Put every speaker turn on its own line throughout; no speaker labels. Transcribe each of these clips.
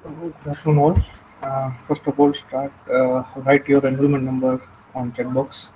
Good afternoon all. First of all, write your enrollment number on chat box.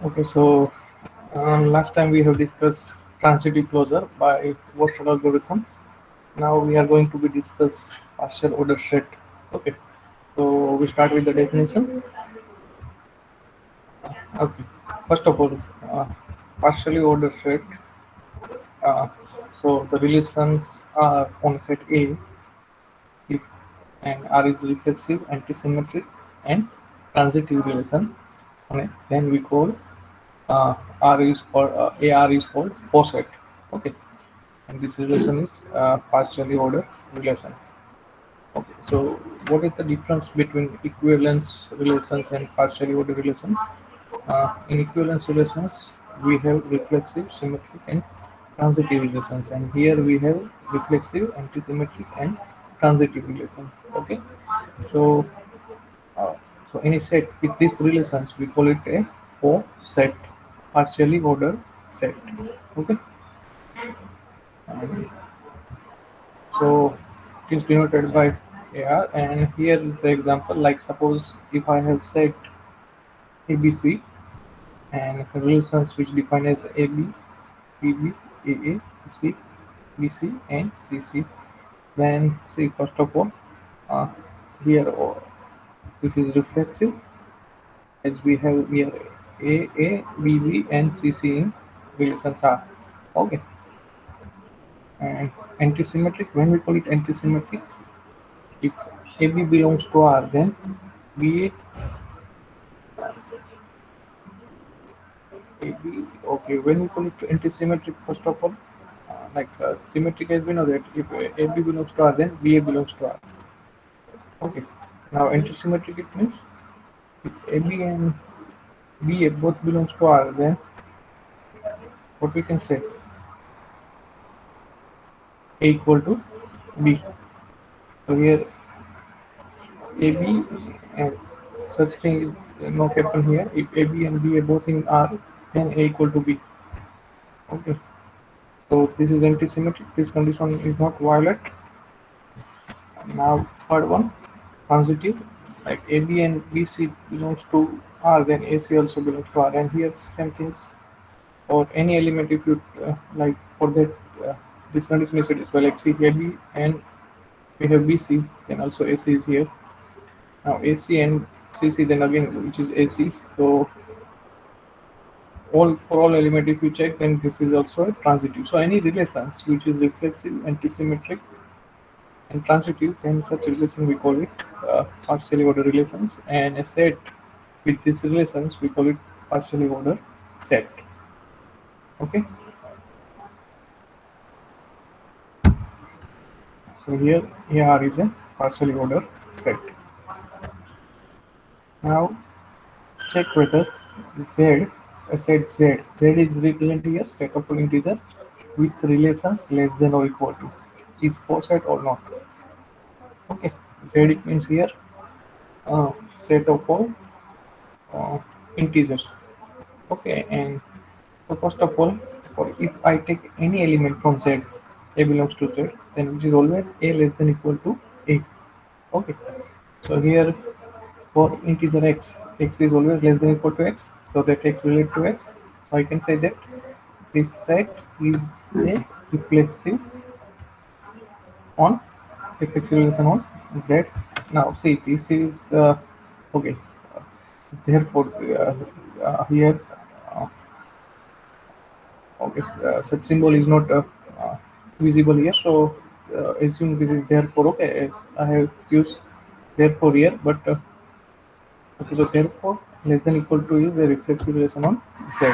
Okay, so last time we have discussed transitive closure by Worcester algorithm. Now we are going to be discuss partial order set. Okay, so we start with the definition. Okay, first of all, uh, partially ordered set. Uh, so the relations are on set A if and R is reflexive, antisymmetric, and transitive relation on it, then we call R is called AR is called poset. Okay, and this relation is partially ordered relation. Okay, so what is the difference between equivalence relations and partially ordered relations? In equivalence relations, we have reflexive, symmetric, and transitive relations, and here we have reflexive, antisymmetric, and transitive relation. Okay, so uh, so in a set with these relations, we call it a set, partially ordered set. Okay, and so it is denoted by AR, and here is the example. Like suppose if I have set ABC and relations which define as AB, BB, AA, BC, BC, and CC. Then see first of all, uh, here this is reflexive as we have here AA, BB, and CC in relations R. Okay, and antisymmetric. When we call it antisymmetric, if AB belongs to R, then BA, AB. Okay, when we call it antisymmetric, first of all, symmetric as we know that if AB belongs to R, then BA belongs to R. Okay. Now antisymmetric it means if AB and BA both belongs to R, then what we can say A equal to B. So here AB and such thing is not happen here. If AB and BA both in R, then A equal to B. Okay. So this is antisymmetric. This condition is not violate. Now third one, transitive. Like AB and BC belongs to R, then AC also belongs to R. And here same things or any element if you like for that this condition is satisfied. Like see AB and we have BC, then also AC is here. Now AC and CC, then again which is AC. So all for all element if you check, then this is also a transitive. So any relations which is reflexive, antisymmetric, and transitive, then such relation we call it partially ordered relations, and a set with these relations we call it partially ordered set. Okay, so here AR is a partially ordered set. Now check whether Z, a set Z is represented here set of full integer with relations less than or equal to is poset or not. Okay, Z it means here set of all uh, integers. Okay, and so first of all, for if I take any element from Z, A belongs to Z, then which is always A less than equal to A. Okay. So here for integer x, x is always less than equal to x, so that x relate to x. So I can say that this set is a reflexive on reflexive relation on Z. Now see, this is okay. Therefore, here uh, okay, such symbol is not visible here, so assume this is therefore. Okay, as I have used therefore here, but okay, so therefore less than equal to is a reflexive relation on Z.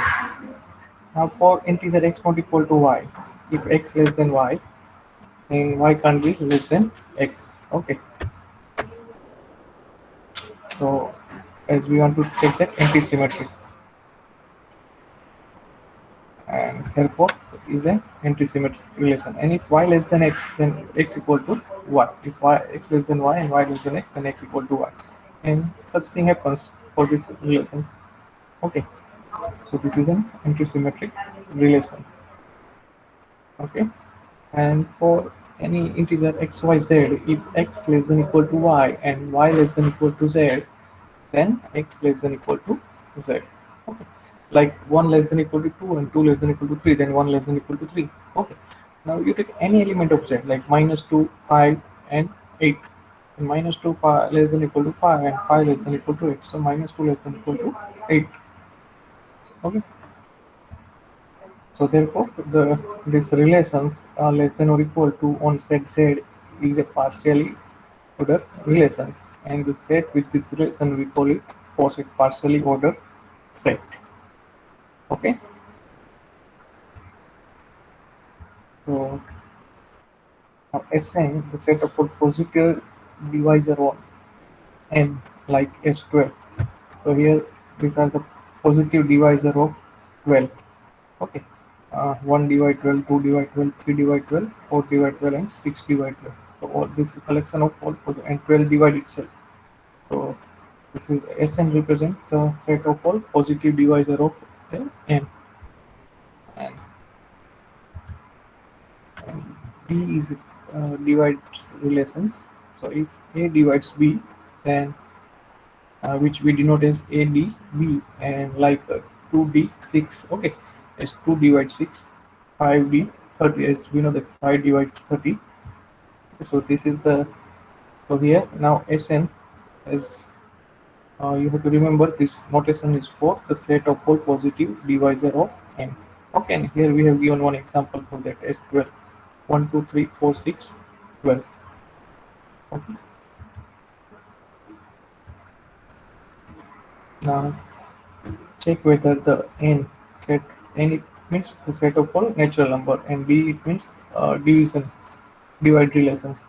Now for integer x not equal to y, if x less than y, then y can't be less than x. Okay, so as we want to take that anti-symmetry, and therefore is an anti-symmetric relation. And if y less than x, then x equal to y. If y x less than y and y less than x, then x equal to y. And such thing happens for these relations. Okay, so this is an anti-symmetric relation. Okay, and for any integer x, y, z, if x less than equal to y and y less than equal to z, then x less than equal to z. Okay, like 1 less than equal to 2 and 2 less than equal to 3, then 1 less than equal to 3. Okay, now you take any element of z like -2, 5 and 8, and -2 less than equal to 5 and 5 less than equal to 8, so -2 less than equal to 8. Okay, so therefore the these relations are less than or equal to on set z is a partially ordered relations, and the set with this relation we call it poset partially ordered set. Okay, so now Sn, the set of all positive divisor on n like S12. So here these are the positive divisor of 12. Okay, 1 divide 12, 2 divide 12, 3 divide 12, 4 divide 12, and 6 divide 12. So all this is collection of all and 12 divide itself. So this is Sn represent the set of all positive divisor of n, and B is divides relations. So if A divides B, then which we denote as ADB, and like 2D6. Okay, as 2 divides 6, 5D 30, as we know that 5 divides 30. So this is the, so here now Sn as you have to remember this notation is for the set of all positive divisor of n. Okay, and here we have given one example for that as 12. 1, 2, 3, 4, 6, 12. Okay. Now check whether the n set, n it means the set of all natural number, and d it means divide relations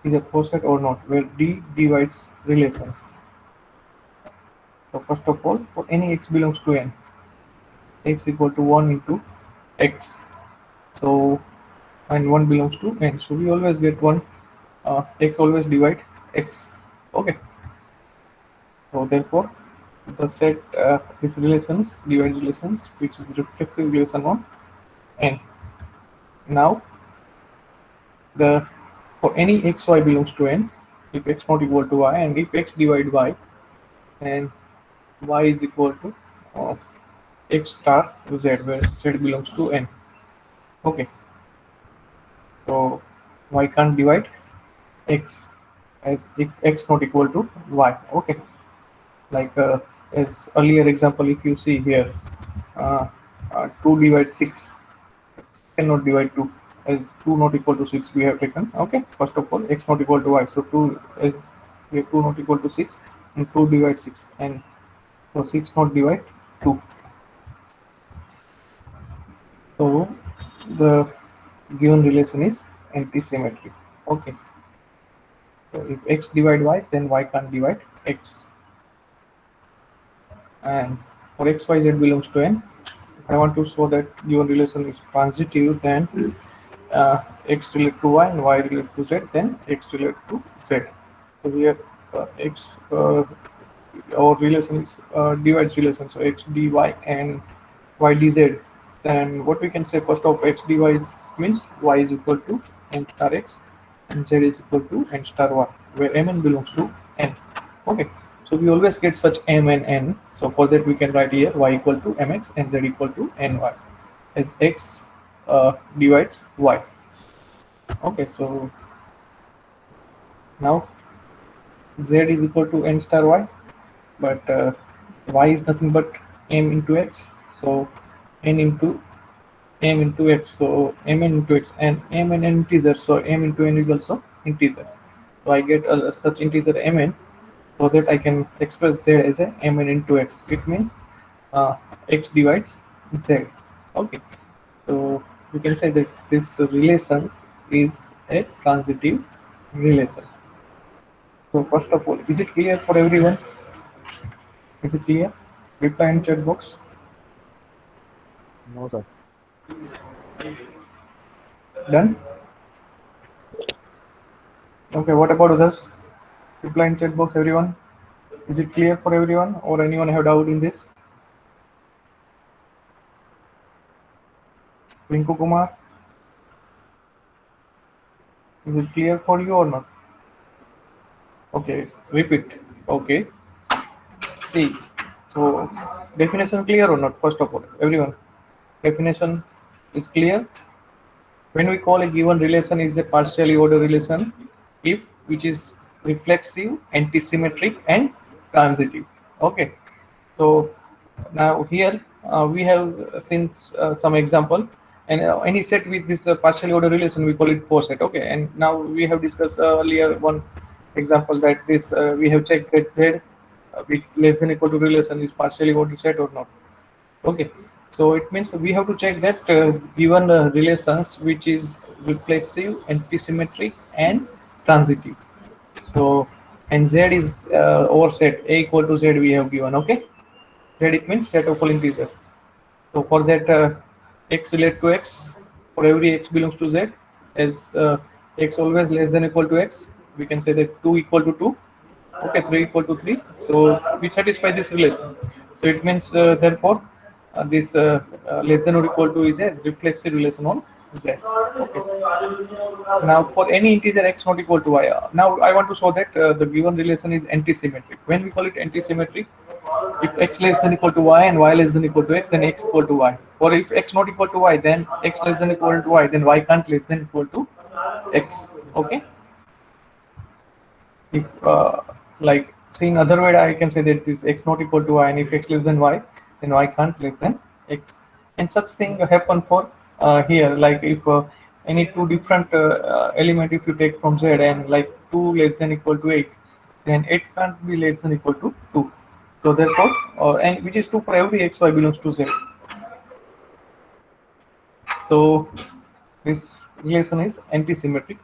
is a poset or not, where d divides relations. So first of all, for any x belongs to n, x equal to 1 into x. So and 1 belongs to n, so we always get 1. X always divide x. Okay, so therefore the set is relations, divide relations, which is reflective relation on n. Now the for any x y belongs to n, if x not equal to y, and if x divide y, and y is equal to x star z, where z belongs to n. Okay, so y can't divide x, as if x not equal to y. Okay, like as earlier example, if you see here, 2 divide 6 cannot divide 2, as 2 not equal to 6 we have taken. Okay, first of all x not equal to y, so 2 is, we have 2 not equal to 6, and 2 divide 6, and so 6 not divide 2. So the given relation is anti-symmetric. Okay, so if x divide y, then y can't divide x. And for x, y, z belongs to n, if I want to show that given relation is transitive, then x relate to y and y relate to z, then x relate to z. So here x our relation is divides relation, so x dy and y dz. Then what we can say, first of x dy is means y is equal to n star x and z is equal to n star y, where mn belongs to n. Okay, so we always get such m and n. So for that we can write here y equal to mx and z equal to ny, as x divides y. Okay, so now z is equal to n star y, but y is nothing but m into x. So n into m into x, so mn into x, and m and n integer, so m into n is also integer. So I get such integer mn, so that I can express z as a mn into x. It means x divides z. Okay, so we can say that this relation is a transitive relation. So first of all, is it clear for everyone? Is it clear? Reply in chat box.
No, sir.
Done? Okay, what about others? Reply in chat box, everyone. Is it clear for everyone, or anyone have doubt in this? Rinku Kumar, is it clear for you or not? Okay, repeat. Okay, see. So, definition clear or not? First of all, everyone, definition is clear. When we call a given relation is a partially ordered relation, if which is reflexive, antisymmetric, and transitive. Okay, so now here we have seen some example, and any set with this partially ordered relation we call it coset. Okay, and now we have discussed earlier one example that this we have checked that z with less than equal to relation is partially ordered set or not. Okay, so it means we have to check that given relations which is reflexive, antisymmetric, and transitive. So, and z is our set a equal to z we have given. Okay, z it means set of all integers. So for that x relate to x, for every x belongs to z, as x always less than equal to x, we can say that 2 equal to 2. Okay, 3 equal to 3. So we satisfy this relation. So it means therefore this less than or equal to is a reflexive relation on z. Okay. Now for any integer x not equal to y, now I want to show that the given relation is antisymmetric. When we call it antisymmetric, if x less than equal to y and y less than equal to x, then x equal to y. Or if x not equal to y, then x less than equal to y, then y can't less than equal to x. Okay. If like saying other way, I can say that this x not equal to y, and if x less than y, then y can't less than x. And such thing happen for here, like if any two different element if you take from z, and like 2 less than equal to 8, then 8 can't be less than equal to 2. So therefore, and which is true for every x y belongs to z. So this relation is antisymmetric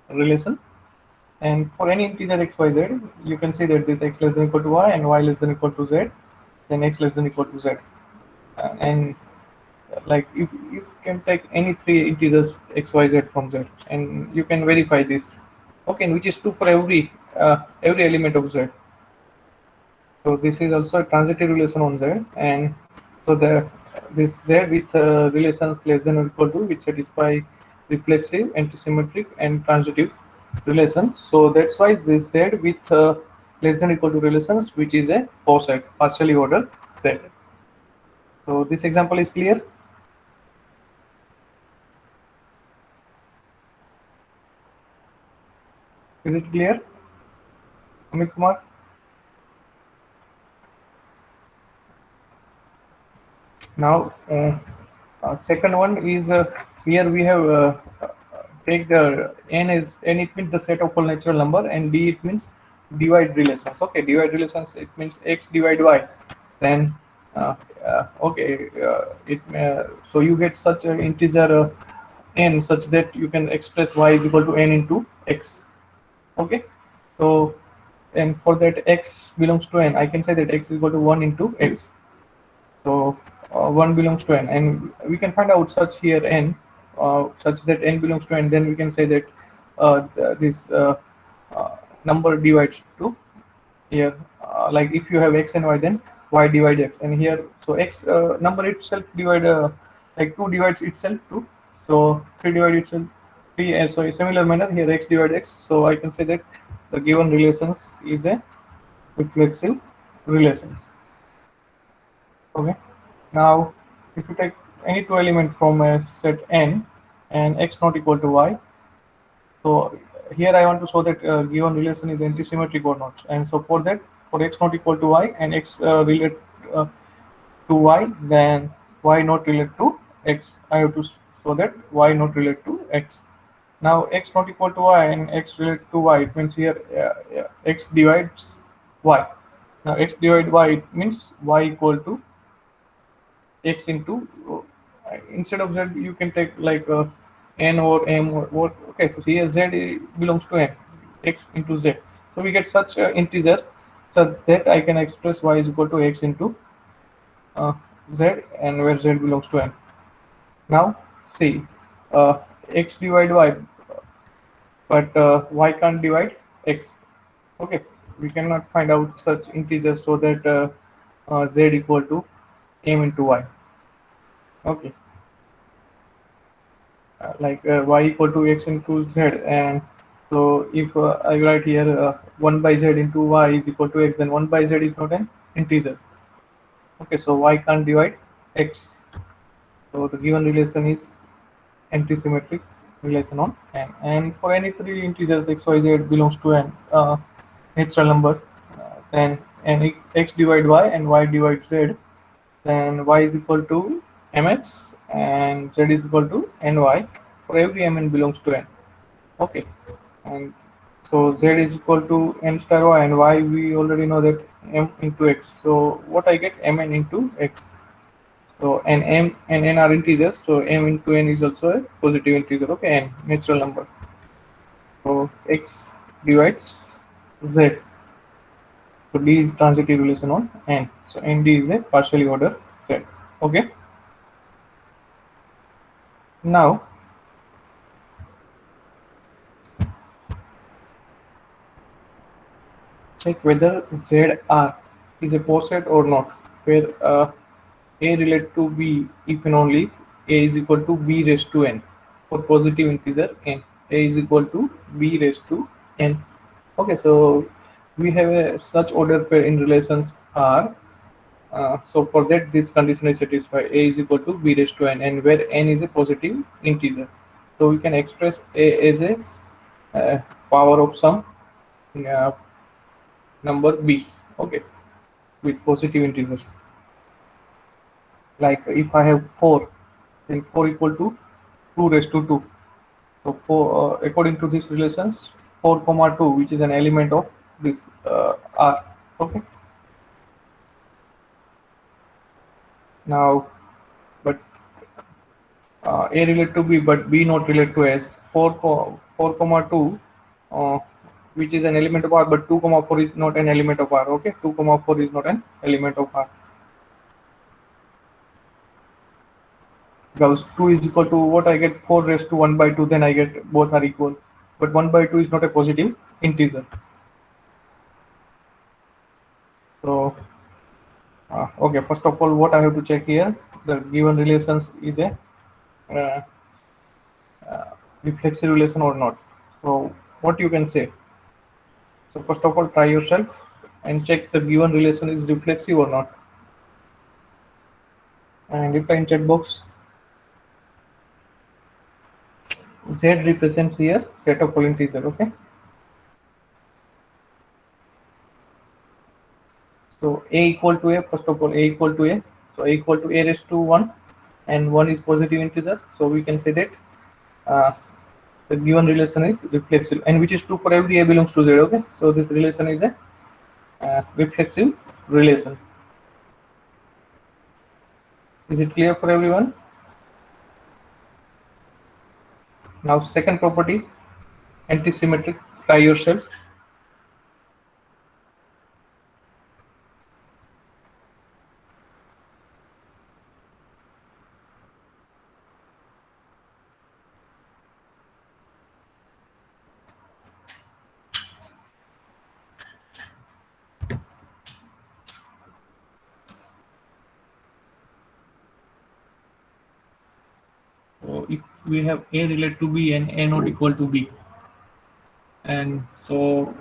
relation. And for any integer x, y, z, you can see that this x less than equal to y and y less than equal to z, then x less than equal to z. And like you can take any three integers x, y, z from z, and you can verify this. Okay, and which is true for every element of z. So this is also a transitive relation on z, and so this z with relations less than or equal to, which satisfy reflexive, antisymmetric, and transitive relations. So that's why this z with less than or equal to relations, which is a coset, partially ordered set. So this example is clear. Is it clear, Amit Kumar? Now, second one is here we have take the n is n, it means the set of all natural number, and d it means divide relations. Okay, divide relations, it means x divide y. Then okay, so you get such an integer n such that you can express y is equal to n into x. Okay, so and for that x belongs to n, I can say that x is equal to 1 into x. So 1 belongs to n, and we can find out such here n such that n belongs to n. Then we can say that this number divides to here. Like if you have x and y, then y divide x, and here so x number itself divide like 2 divides itself to So 3 divided itself 3, so in similar manner here x divided x. So I can say that the given relations is a reflexive relations. Okay. Now if you take any two element from a set n and x not equal to y, so here I want to show that given relation is antisymmetric or not. And so for that, for x not equal to y and x relate uh, to y, then y not relate to x. I have to show that y not relate to x. Now x not equal to y and x relate to y. It means here x divides y. Now x divide y, it means y equal to x into instead of z you can take like n or m or what. Okay, so here z belongs to n, x into z. So we get such an integer such that I can express y is equal to x into uh, z, and where z belongs to n. Now see, uh, x divide y, but y can't divide x. Okay, we cannot find out such integers so that z equal to m into y. Okay, like y equal to x into z, and so if I write here 1 by z into y is equal to x, then 1 by z is not an integer. Okay, so y can't divide x, so the given relation is antisymmetric relation on n. And for any three integers x, y, z belongs to an natural number, then n x divide y and y divide z, then y is equal to mx and z is equal to ny for every mn belongs to n. Okay, and so z is equal to n star y, and y we already know that m into x. So what I get, mn into x. So and m and n are integers, so m into n is also a positive integer. Okay, n natural number. So x divides z. So d is transitive relation on n. So nd is a partially ordered set. Okay. Now check whether ZR is a poset or not, where A related to B if and only if A is equal to B raised to n for positive integer n. A is equal to B raised to n. Okay, so we have a such order pair in relations R. So for that, this condition is satisfied. A is equal to B raised to n, and where n is a positive integer. So we can express A as a power of some uh, number b, okay, with positive integers. Like if I have 4, then 4 equal to 2 raised to 2. So 4 according to these relations, 4 comma 2, which is an element of this r. Okay, now but a related to b but b not related to s. 4 comma 2, uh, which is an element of r, but 2 comma 4 is not an element of r. Okay, 2 comma 4 is not an element of r. Because 2 is equal to what I get, 4 raised to 1 by 2, then I get both are equal. But 1 by 2 is not a positive integer. So, okay, first of all, what I have to check here, the given relations is a uh, reflexive relation or not. So, what you can say? So, first of all, try yourself and check the given relation is reflexive or not. And reply in chat box. Z represents here set of whole integer, okay? So a equal to a, first of all, a equal to a. So a equal to a raised to 1, and 1 is positive integer. So we can say that uh, the given relation is reflexive, and which is true for every a belongs to z. Okay, so this relation is a reflexive relation. Is it clear for everyone? Now second property, antisymmetric. Try yourself. So if we have A related to B and A not equal to B, and so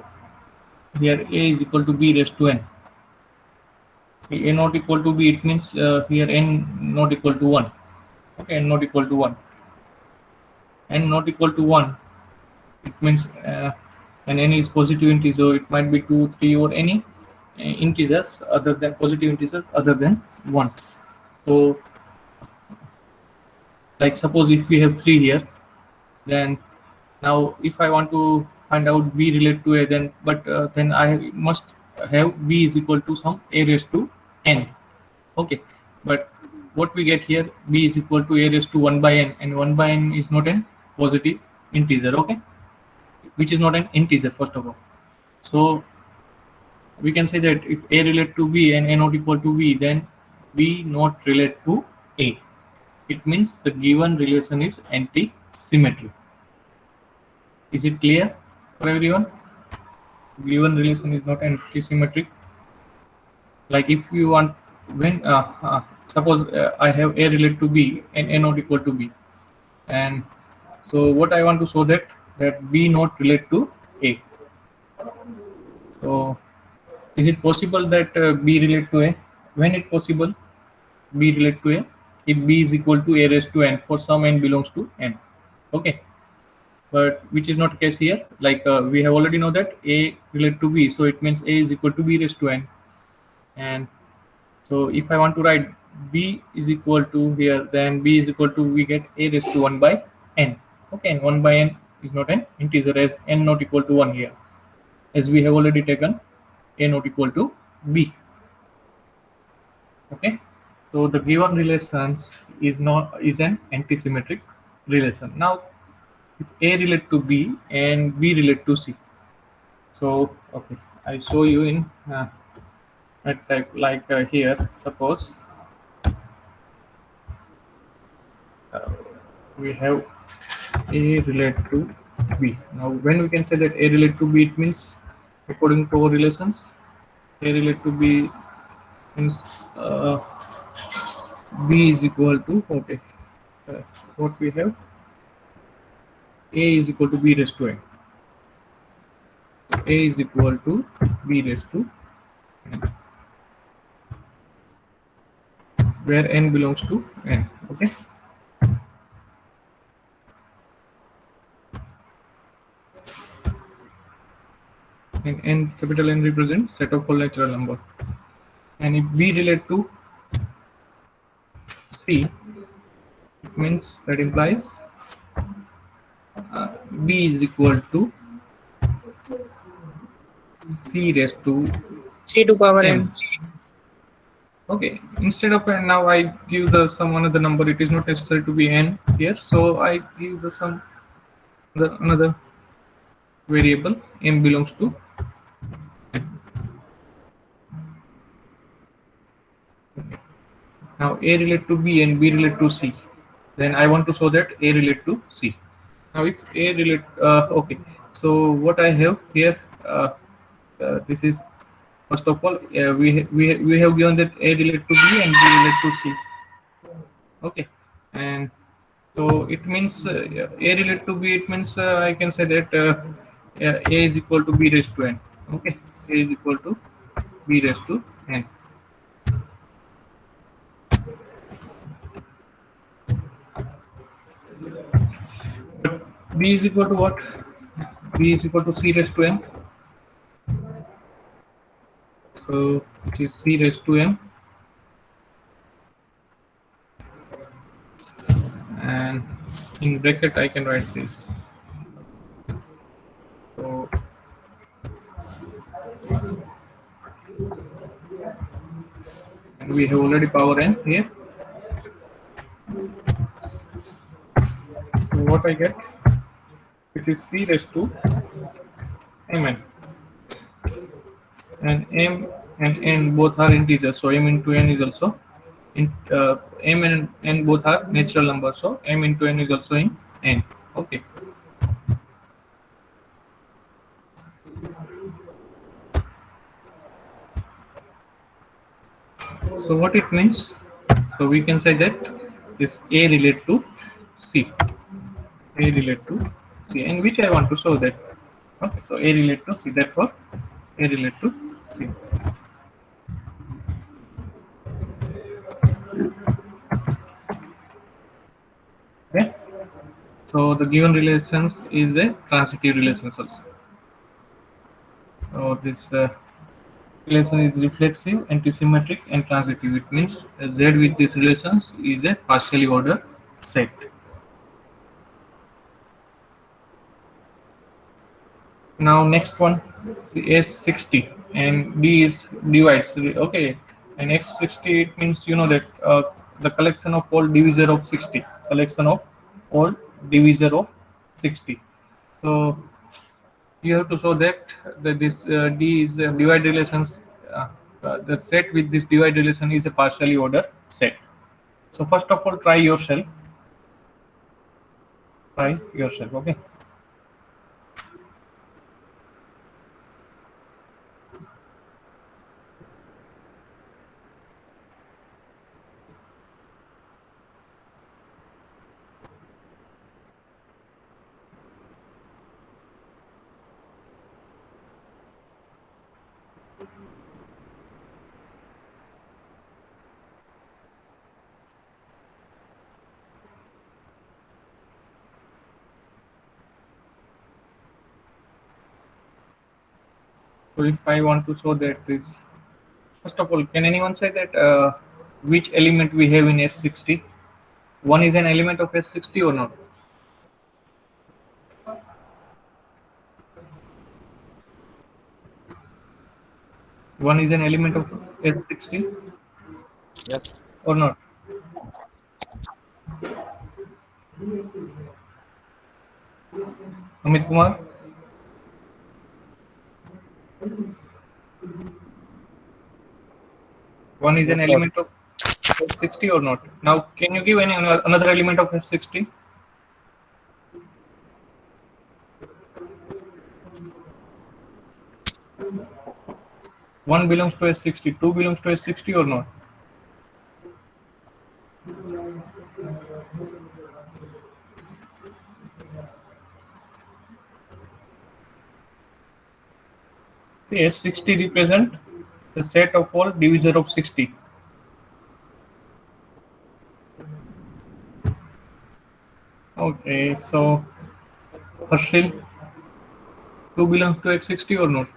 here A is equal to B raised to n. A not equal to B, it means here n not equal to 1. Okay, n not equal to 1. N not equal to 1, it means and n is positive integer, it might be 2, 3 or any integers other than positive integers other than 1. So like suppose if we have 3 here, then now if I want to find out B related to A, then then I must have B is equal to some A raised to n. Okay, but what we get here, B is equal to A raised to 1 by n, and 1 by n is not an positive integer. Okay, which is not an integer first of all. So we can say that if A relate to B and A not equal to B, then B not relate to A. It means the given relation is anti-symmetric. Is it clear for everyone? Given relation is not anti-symmetric. Like if you want, when suppose I have A relate to B and A not equal to B, and so what I want to show that B not relate to A. So is it possible that B relate to A? When it possible, B relate to A if B is equal to A raised to n for some n belongs to n. Okay, but which is not case here. Like we have already know that A relate to B, so it means A is equal to B raised to n. And so if I want to write B is equal to here, then B is equal to, we get A raised to 1 by n. Okay, and 1 by n is not an integer as n not equal to 1 here, as we have already taken A not equal to B. Okay, so the given relations is an anti-symmetric relation. Now if A relate to B and B relate to C, so okay, I show you in a type like here. Suppose we have A relate to B. Now when we can say that A relate to B, it means according to our relations, A relate to B means B is equal to, okay, what we have, A is equal to B raised to n. A is equal to B raised to n, where n belongs to n. Okay, and n, capital N, represents set of whole natural number. And if B relate to C, it means that implies B is equal to C raised to
C to power n.
Okay, instead of n, now I give the some another number. It is not necessary to be n here, so I give the some another variable. M belongs to n. Okay. Now A relate to B and B relate to C, then I want to show that A relate to C. Now if A relate, okay, so what I have here, this is first of all, we have given that A relate to B and B relate to C. Okay, and so it means A relate to B, it means I can say that A is equal to B raised to n. Okay, A is equal to B raised to n. But B is equal to what? B is equal to C raised to n. So it is C raised to n, and in bracket I can write this. So and we have already power n here. So what I get, which is C raised to mn, and m and n both are integers, so m into n is also in m and n both are natural numbers, so m into n is also in n. Okay, so what it means, so we can say that this A relate to C. A relate to C, and which I want to show that. Okay, so A relate to C. Therefore, A relate to C. Okay. So the given relations is a transitive relations also. So this relation is reflexive, antisymmetric, and transitive. It means Z with these relations is a partially ordered set. Now next one, see S60 and D is divides. Okay, and X60 it means you know that the collection of all divisor of 60. Collection of all divisor of 60. So you have to show that this D is divide relations. The set with this divide relation is a partially ordered set. So first of all, try yourself. Try yourself. Okay. So if I want to show that this, first of all, can anyone say that which element we have in S60? One is an element of S60 or not? One is an element of S60
Yes.
or not? Amit Kumar? One is
Yes,
an
sir.
element of S60 or not? Now, can you give any another element of S60? One belongs to S60, two belongs to S60 or not? See, S60 represent the set of all divisor of 60. Okay, so Harshil, 2 belongs to X60 or not?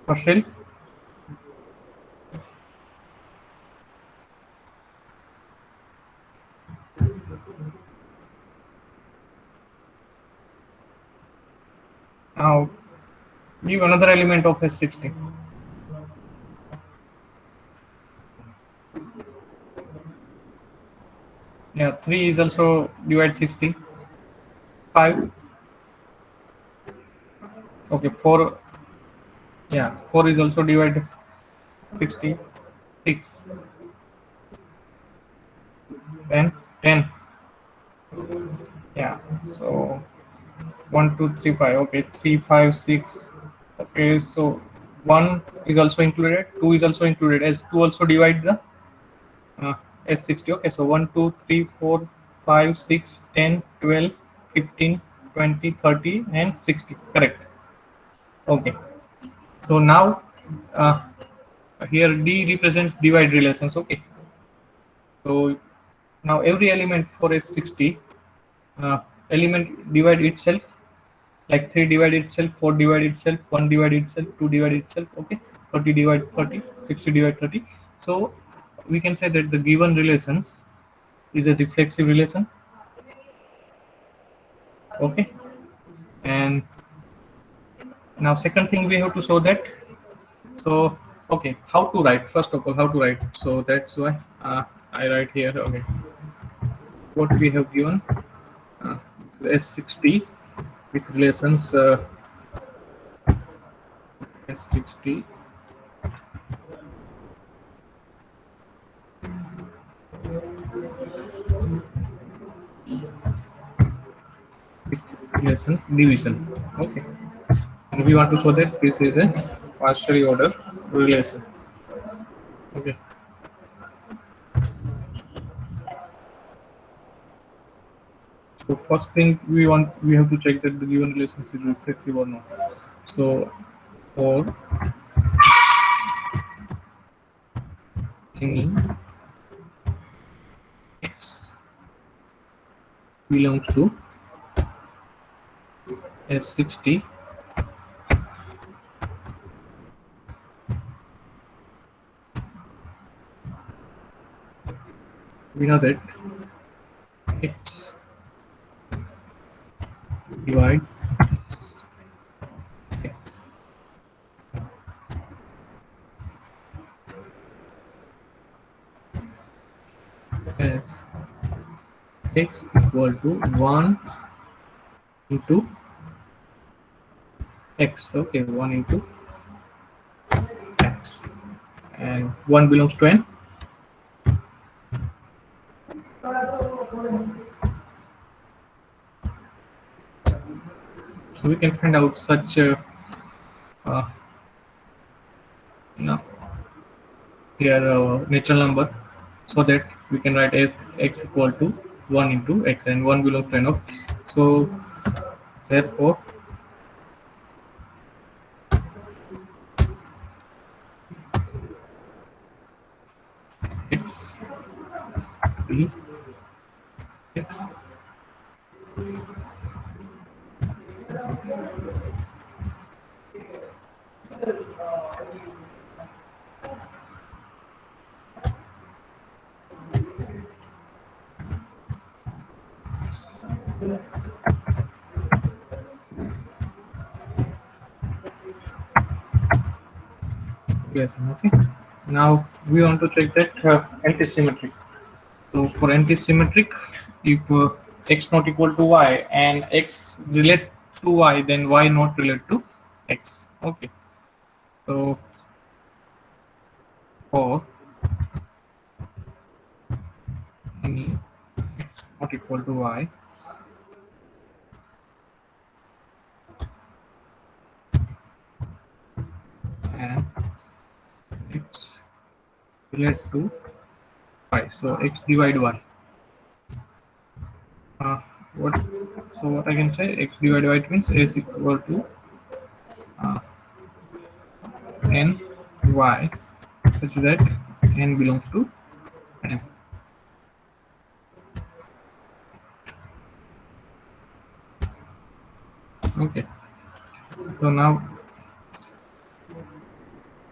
Harshil? Now, give another element of S60. Yeah, 3 is also divide 60. 5. Okay, 4. Yeah, 4 is also divide 60. 6. Then 10. Yeah, so 1, 2, 3, 5. Okay, 3, 5, 6. Okay, so 1 is also included, 2 is also included, as 2 also divide the uh, S60. Okay, so 1, 2, 3, 4, 5, 6, 10, 12, 15, 20, 30, and 60. Correct. Okay, so now uh, here D represents divide relations. Okay, so now every element for S60 uh, element divide itself, like 3 divide itself, 4 divide itself, 1 divide itself, 2 divide itself. Okay, 30 divide 30, 60 divide 30. So we can say that the given relations is a reflexive relation. Okay, and now second thing we have to show that. So okay, how to write? First of all, how to write? So that's why I write here. Okay, what we have given uh, S60 with relations S60 with relation division. Okay, and we want to show that this is a partially ordered relation. Okay, So first thing we have to check that the given relation is reflexive or not. So for any x belongs to S60, we know that x divide x as x equal to 1 into x. Okay, 1 into x, and 1 belongs to n. So we can find out such uh, no, here natural number, so that we can write as x equal to 1 into x, and 1 belongs to n. Okay. So therefore x b x. Yes, okay. Now we want to check that anti-symmetric. So for anti-symmetric, if x not equal to y and x relate to y, then y not relate to x. Okay. So for any x not equal to y and x relate to y, so x divide y. Uh, what? So what I can say, x divided by it means s equal to uh, n y, such that n belongs to n. Okay. So now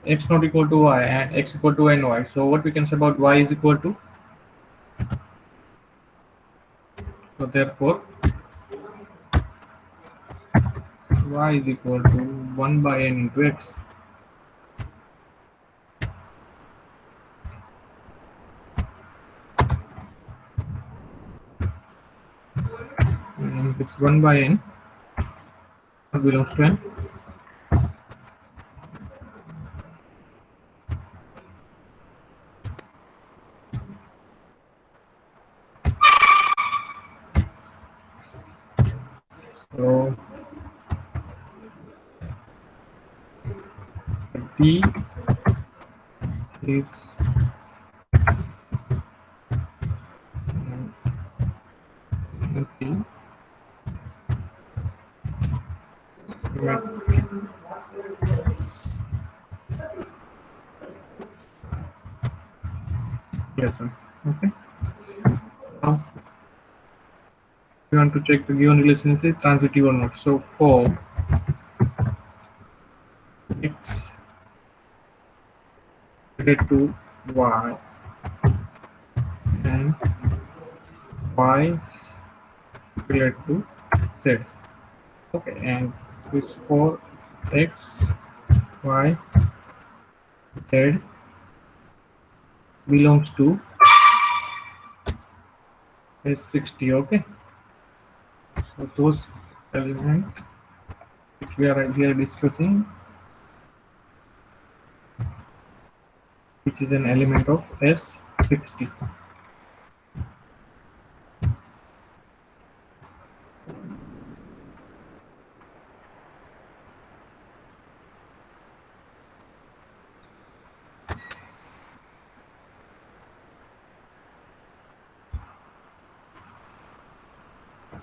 x not equal to y and x equal to ny. So what we can say about y is equal to, so therefore y is equal to 1 by n into x. And it's 1 by n belongs to n. So d is d yes sir. Okay. Now we want to check the given relation is transitive or not. So for x related to y and y related to z. Okay, and this for x, y, z belongs to S60. Okay, so those element which we are here discussing, which is an element of S60.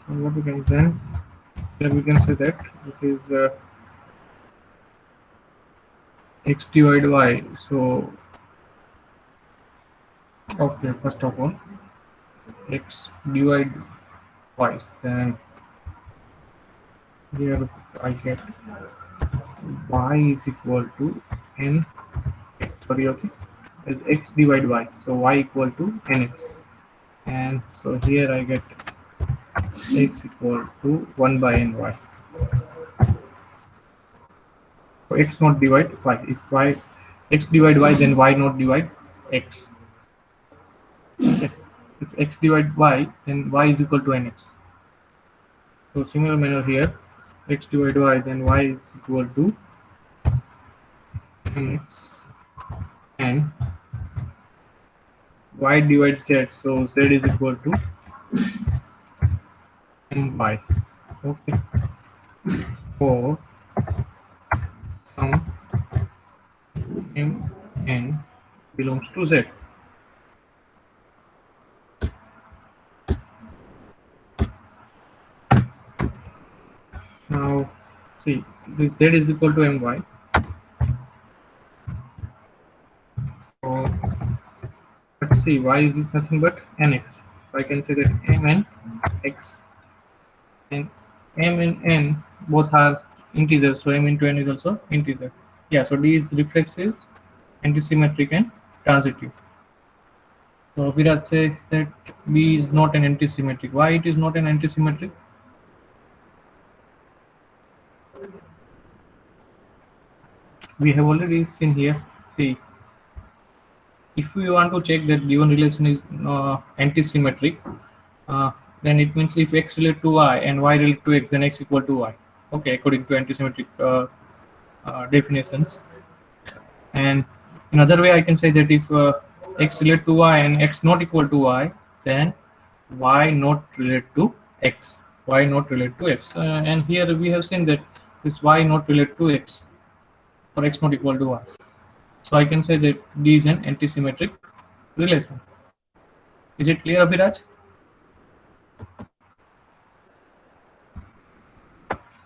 what we can then, here we can say that this is x divided y. So okay, first of all, x divided y, then here I get y is equal to n, sorry, okay, is x divided y, so y equal to nx, and so here I get x equal to 1 by ny. So x not divide y. If y x divide y, then y not divide x. Okay. If x divide y, then y is equal to nx. So similar manner here, x divide y, then y is equal to nx, and y divides z, so z is equal to ny. Okay. For some m n belongs to z. Now see, this z is equal to my. So let's see, y is nothing but nx. So I can say that m and x, and m and n both are integers, so m into n is also integer. Yeah, so d is reflexive, antisymmetric, and transitive. So Virat say that b is not an antisymmetric. Why it is not an antisymmetric? We have already seen here. See, if we want to check that given relation is antisymmetric, then it means if x relate to y and y relate to x, then x equal to y. Okay, according to antisymmetric definitions. And another way I can say that if x relate to y and x not equal to y, then y not relate to x. Y not relate to x. And here we have seen that this y not relate to x, or x not equal to y. So I can say that D is an antisymmetric relation. Is it clear, Abhiraj?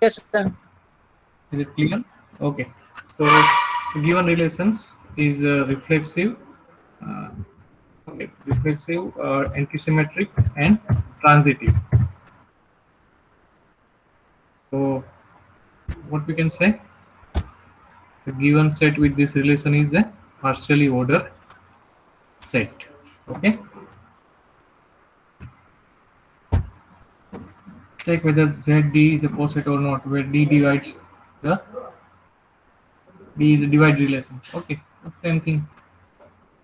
Yes, sir.
Is it clear? Okay. So given relations is reflexive, uh, okay, reflexive, antisymmetric, and transitive. So what we can say? The given set with this relation is a partially ordered set. Okay. Check whether ZD is a coset or not, where D divides the D is a divide relation. Okay, the same thing.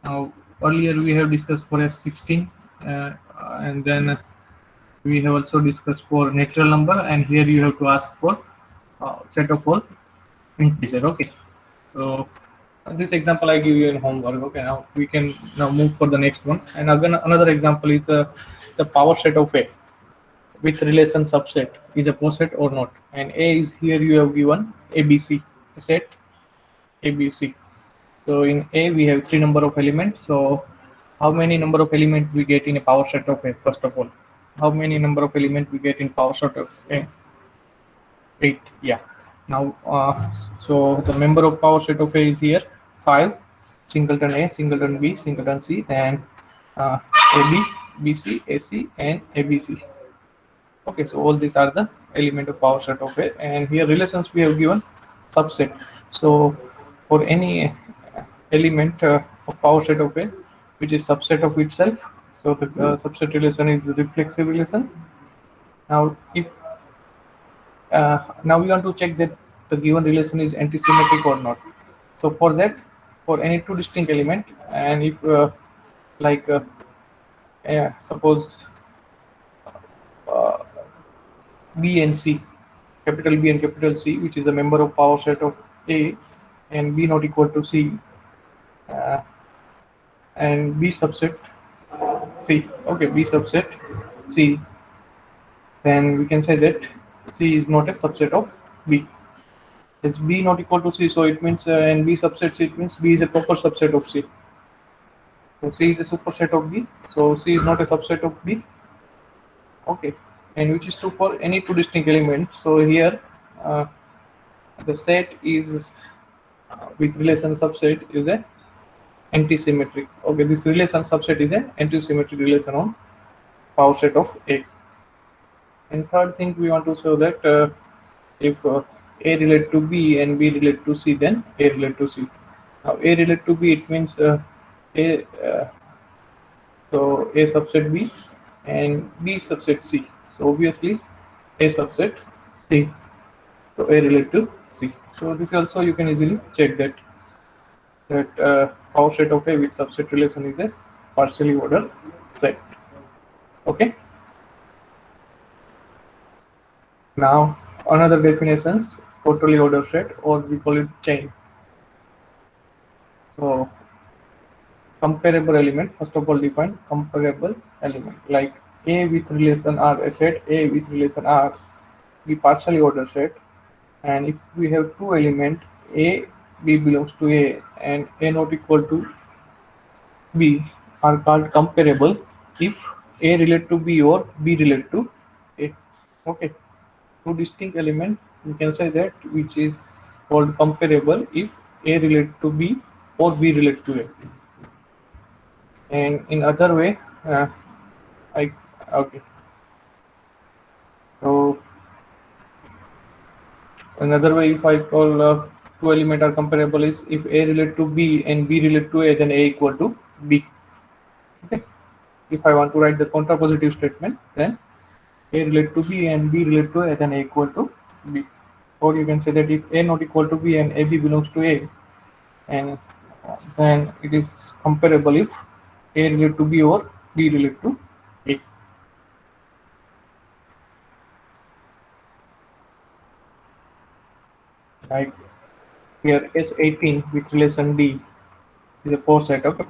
Now earlier we have discussed for S16, and then we have also discussed for natural number, and here you have to ask for set of all integer. Okay, so this example I give you in homework. Okay, now we can now move for the next one. And again, another example is the power set of A with relation subset is a coset or not. And A is here you have given ABC set ABC. So in A we have 3 number of elements. So how many number of elements we get in a power set of A? First of all, how many number of elements we get in power set of A? 8. Yeah. Now so the member of power set of A is here 5, singleton A, singleton B, singleton C, then AB, BC, AC, and ABC. Okay, so all these are the element of power set of A, and here relations we have given subset. So for any element of power set of A which is subset of itself, so the subset relation is reflexive relation. Now if now we want to check that the given relation is antisymmetric or not. So for that, for any two distinct element, and if like suppose B and C, capital B and capital C, which is a member of power set of A, and B not equal to C, uh, and B subset C. Okay, B subset C. Then we can say that C is not a subset of B. Is B not equal to C? So it means and B subset C, it means B is a proper subset of C. So C is a superset of B. So C is not a subset of B. Okay, and which is true for any two distinct elements. So here the set is with relation subset is a anti-symmetric. Okay, this relation subset is an anti-symmetric relation on power set of A. And third thing we want to show that if A relate to B and B relate to C, then A relate to C. Now A relate to B, it means A so A subset B and B subset C. So obviously A subset C. So A relate to C. So this also you can easily check that power set of A with subset relation is a partially ordered set. Okay. Now another definitions, totally ordered set, or we call it chain. So comparable element, first of all define comparable element, like A with relation R, a set A with relation R, we partially ordered set, and if we have two element A, B belongs to A and A not equal to B are called comparable if A relate to B or B relate to A. Okay, two distinct element we can say that which is called comparable if A relate to B or B relate to A. And in other way, I okay. So another way, if I call two element are comparable is if A relate to B and B relate to A, then A equal to B. Okay. If I want to write the contrapositive statement, then A relate to B and B relate to A, then A equal to B. Or you can say that if A not equal to B and AB belongs to A, and then it is comparable if A relate to B or B relate to A. Like here S18 with relation D is a four set. Okay.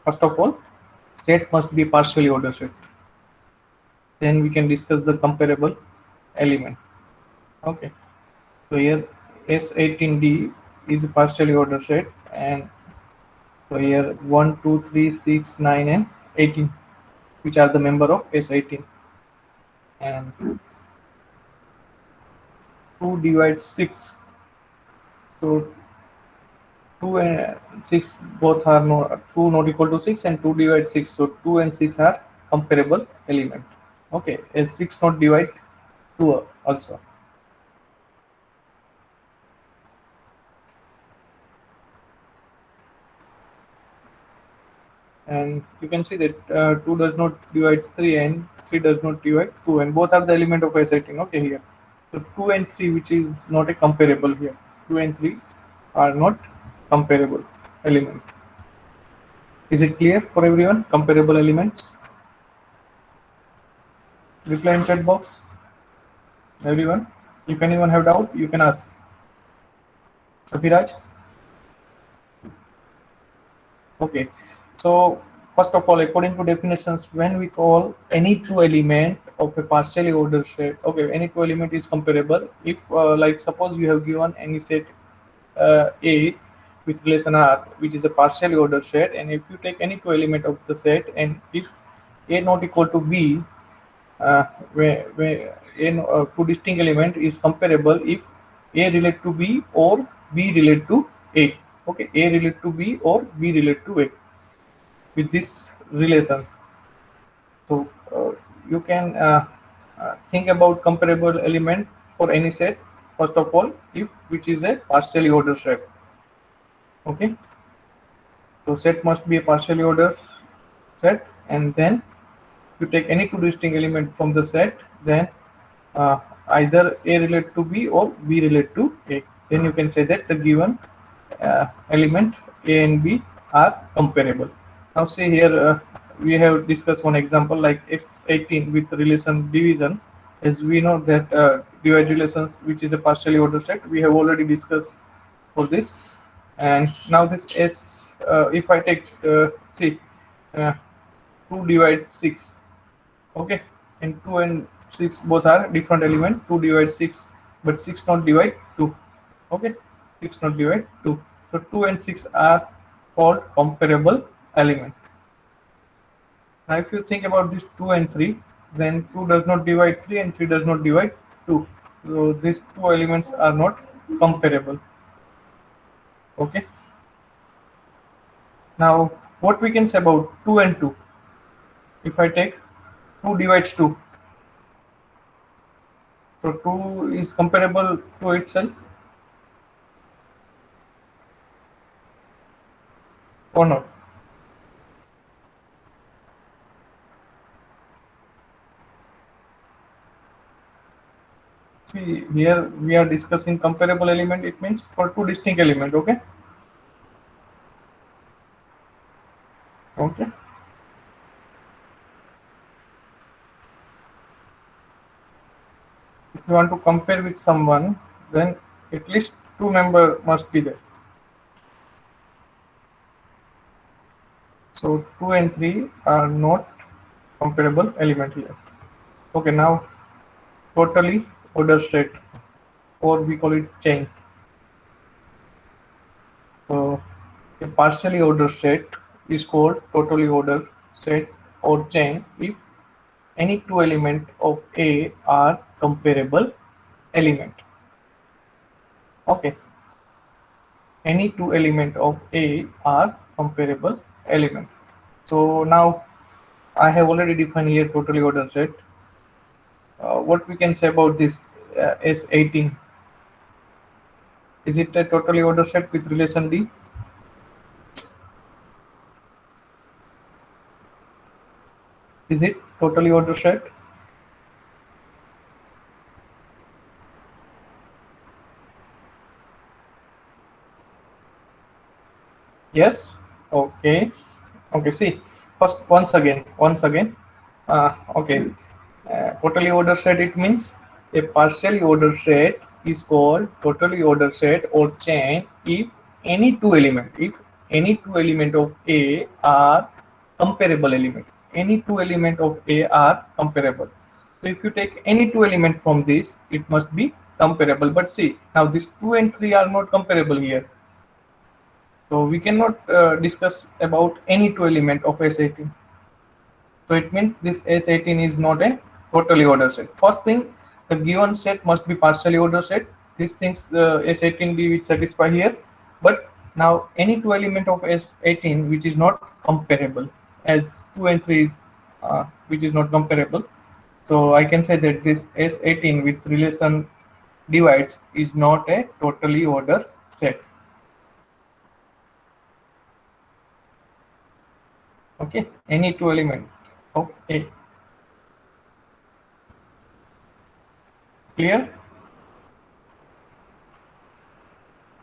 First of all, set must be partially ordered set. Then we can discuss the comparable element. Okay. So here S18D is a partially ordered set, and so here 1, 2, 3, 6, 9, and 18, which are the member of S18, and 2 divides 6. So 2 and 6 both are no 2 not equal to 6, and 2 divides 6. So 2 and 6 are comparable element. Okay, as 6 not divide 2 also. And you can see that 2 does not divide 3 and 3 does not divide 2, and both are the element of S18. Okay, here. So 2 and 3, which is not a comparable here. 2 and 3 are not comparable element. Is it clear for everyone? Comparable elements? Reply in chat box. Everyone. If anyone have doubt, you can ask. Abhiraj? Okay. So first of all, according to definitions, when we call any two element of a partially ordered set, okay, any two element is comparable if like suppose you have given any set A with relation R, which is a partially ordered set, and if you take any two element of the set, and if A not equal to B, where two distinct element is comparable if A relate to B or B relate to A. Okay, A relate to B or B relate to A with these relations. So you can think about comparable element for any set. First of all, if which is a partially ordered set. Okay, so set must be a partially ordered set, and then you take any two distinct element from the set, then either A relate to B or B relate to A. Then you can say that the given element A and B are comparable. Now see here we have discussed one example like S18 with relation division. As we know that divide relations, which is a partially ordered set, we have already discussed for this. And now this S, if I take see 2 divide 6, okay, and 2 and 6 both are different element. 2 divide 6, but 6 not divide 2. Okay, 6 not divide 2. So 2 and 6 are called comparable element. Now if you think about this 2 and 3, then 2 does not divide 3 and 3 does not divide 2. So these two elements are not comparable. Okay. Now what we can say about 2 and 2? If I take 2 divides 2, so 2 is comparable to itself or not? See, here we are discussing comparable element. It means for two distinct element. Okay. Okay. If you want to compare with someone, then at least two member must be there. So 2 and 3 are not comparable element here. Okay, now totally ordered set, or we call it chain. So a partially ordered set is called totally ordered set or chain if any two element of A are comparable element. Okay, any two element of A are comparable element. So now I have already defined here totally ordered set. What we can say about this S18? Is it a totally ordered set with relation D? Is it totally ordered set? Yes. Okay. Okay. See, first once again. Okay. Totally ordered set. It means a partially ordered set is called totally ordered set or chain if any two element of A are comparable element. Any two element of A are comparable. So if you take any two element from this, it must be comparable. But see, now these 2 and 3 are not comparable here. So we cannot discuss about any two element of S18. So it means this S18 is not a totally ordered set. First thing, the given set must be partially ordered set. These things S18 be which satisfy here. But now any two element of S18 which is not comparable, as 2 and 3 is which is not comparable. So I can say that this S18 with relation divides is not a totally ordered set. Okay, any two element of A. Clear?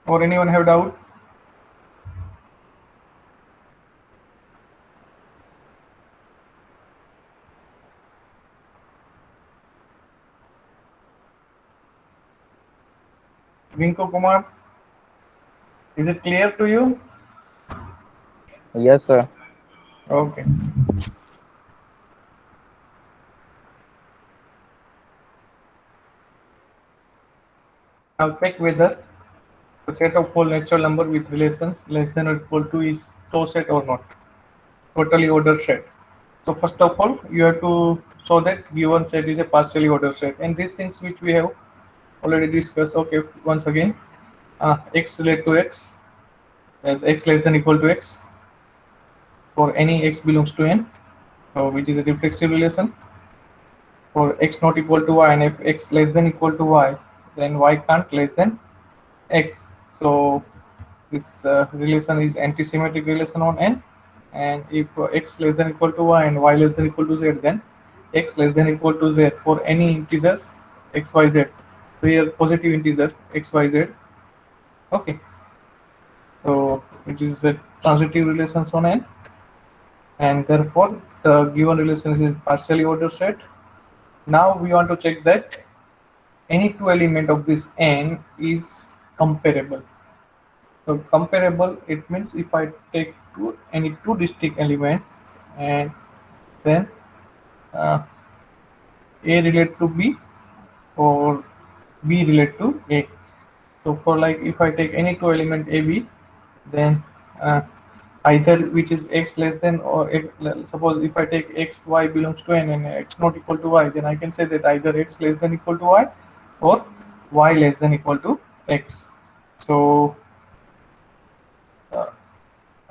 Or anyone have doubt? Vinko Kumar, is it clear to you?
Yes, sir.
Okay. Now check whether the set of whole natural number with relations less than or equal to is tau set or not. Totally ordered set. So first of all, you have to show that given set is a partially ordered set, and these things which we have already discussed. Okay, once again, x relate to x as x less than equal to x for any x belongs to n, which is a reflexive relation. For x not equal to y, and if x less than equal to y, then y can't less than x. So this relation is anti-symmetric relation on n, and if x less than equal to y and y less than equal to z, then x less than equal to z for any integers x, y, z. So here positive integer x, y, z. Okay, so it is a transitive relations on n, and therefore the given relation is partially ordered set. Now we want to check that any two element of this n is comparable. So comparable, it means if I take any two distinct element and then A relate to B or B relate to A. So for like if I take any two element AB, then either which is x less than or x, suppose if I take x y belongs to n and x not equal to y, then I can say that either x less than equal to y or y less than equal to x. So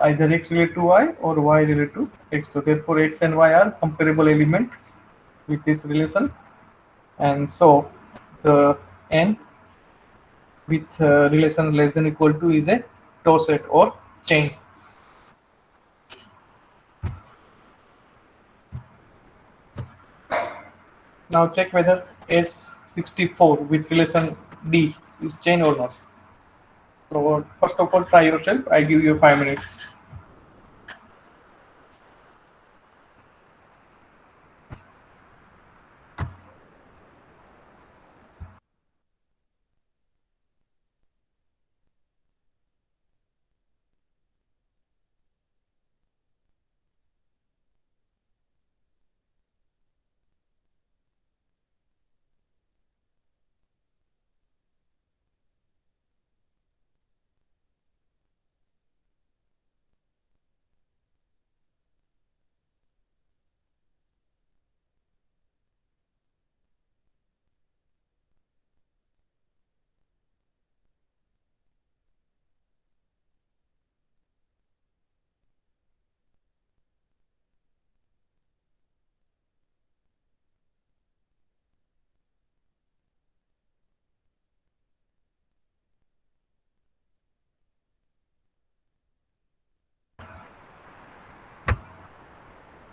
either x related to y or y related to x. So therefore x and y are comparable element with this relation, and so the n with relation less than equal to is a toe set or chain. Now check whether S64 with relation D is chain or not. So first of all, try yourself. I give you 5 minutes.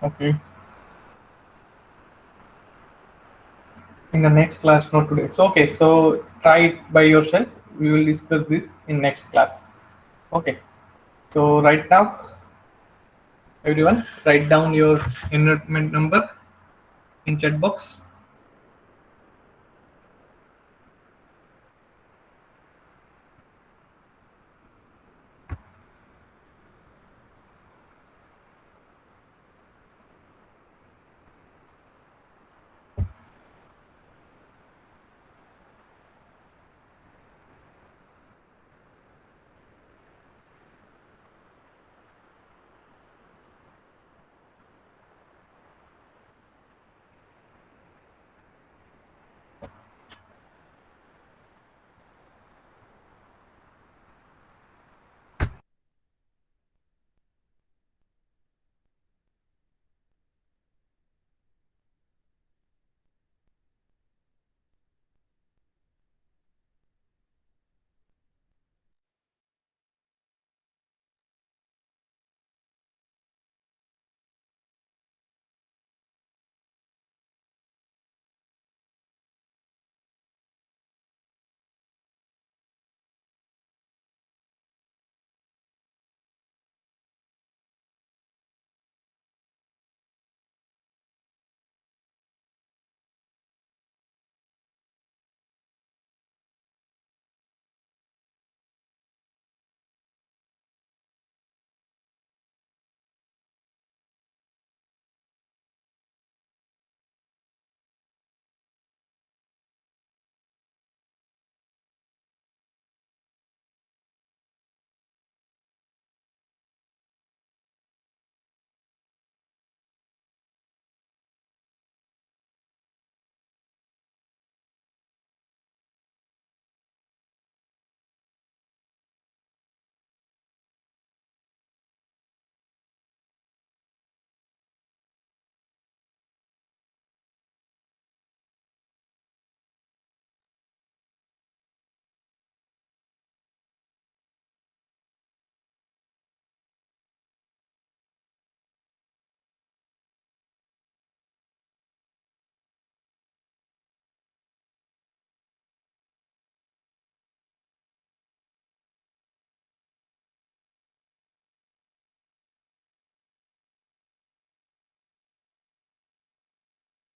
Okay. In the next class, not today. So okay. So try it by yourself. We will discuss this in next class. Okay. So right now, everyone, write down your enrollment number in chat box.